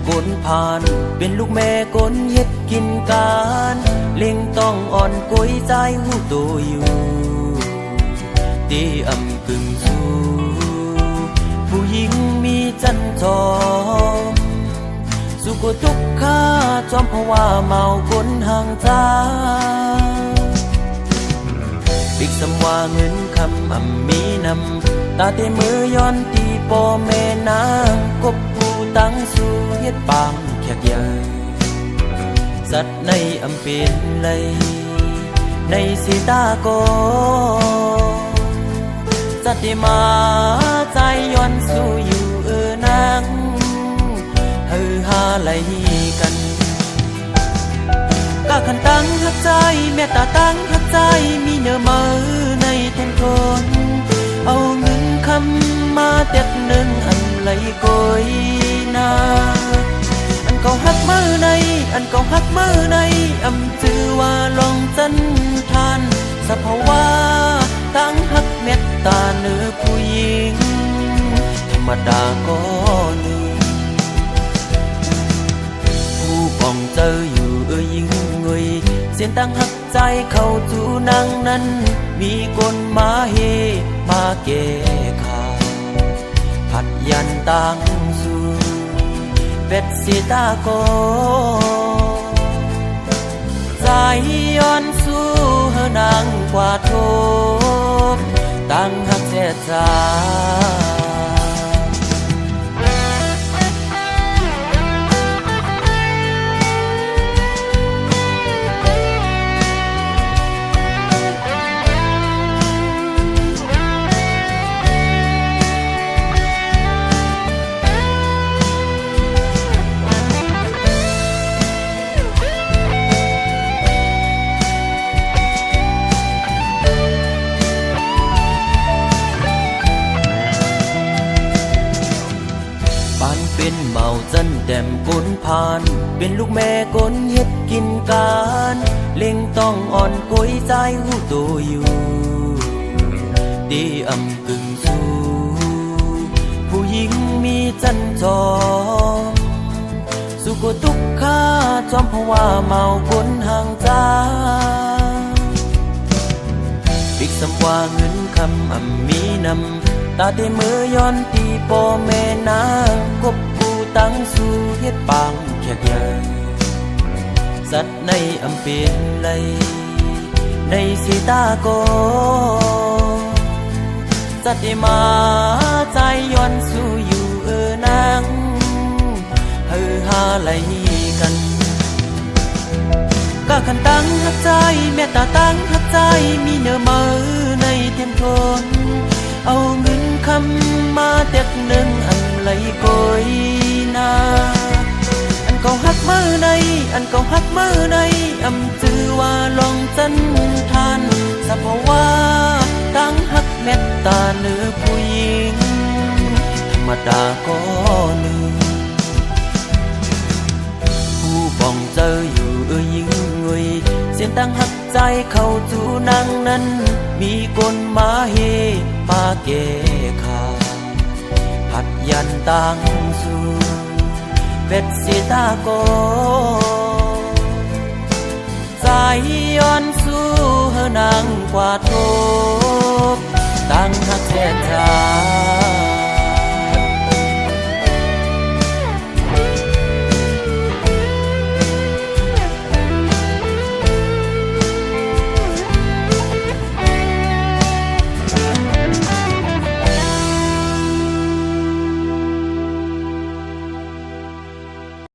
กนผ่านเป็นลูกแม่กนเฮ็ดกินการเล่งต้องอ่อนกุยใจหูตัวอยู่ตีอำกึ่งสู้ผู้หญิงมีจันทร์สุขทุกข์ข้าจอมเพราะว่าเมาคนห่างตาปิกสำว่าเงินคำมีนำตาเตมือย้อนตีปอแม่นางกบผู้ตั้งสู่เฮ็ดปางแขกใหญ่สัตว์ในเป็นเลยในสีตาโกสัตย์มาใจย้อนสู่อยู่นางหาไหลกันกะขันตั้งหักใจแม่ตาตั้งหักใจมีเนื้อมือในแทนคนเอาเงินคำมาเต็ดหนึ่งอันไหลโกยนาอันเก่าหักมือในอันเก่าหักมือในจือว่าลองจันทานสภาวะตั้งหักเม็ดตาเนื้อผู้หญิงธรรมดาก็หนึ่งป้องเจออยู่ยิงงุยเสียนตั้งหักใจเข้าจูนังนั้นมีคนมาเฮมาเกขาผัดยันตั้งสู่เป็ดสีตาโกใจย้อนสู่เฮนางกว่าทบตั้งหักเสียใจเป็นเมาจันแดมกนผ่านเป็นลูกแม่กนเฮ็ดกินการเล่งต้องอ่อนกุยใจหูตัวอยู่ดีกึ่งสู้ผู้หญิงมีจันจอมสุขทุกข์ข้าจอมเพราะว่าเมาคนห่างจาปิกสำว่าเงินคำมีนำตาเตมือย้อนตีปอแม่นางกบผู้ตั้งสู่เฮ็ดปางแขกใหญ่สัตว์ในเป็นเลยในสีตาโกสัตย์มาใจย้อนสู่อยู่นางหาไหลกันกะขันตั้งหักใจแม่ตาตั้งหักใจมีเนื้อมือในแทนคนเอาเงินคำมาเต็ดหนึ่งอันไหลโกยนาอันเก่าหักมือในอันเก่าหักมือในจือว่าลองจันทานสภาวะตั้งหักเม็ดตาเนื้อผู้หญิงธรรมดาก็หนึ่งผู้ป้องเจออยู่ยิงงุยเสียนตั้งหักใจเข้าจูนังนั้นมีคนมาเฮมาเกขาผัดยันตั้งสู่เป็ดสีตาโกใจย้อนสู่เฮนางกว่าทบตั้งหักแสนชา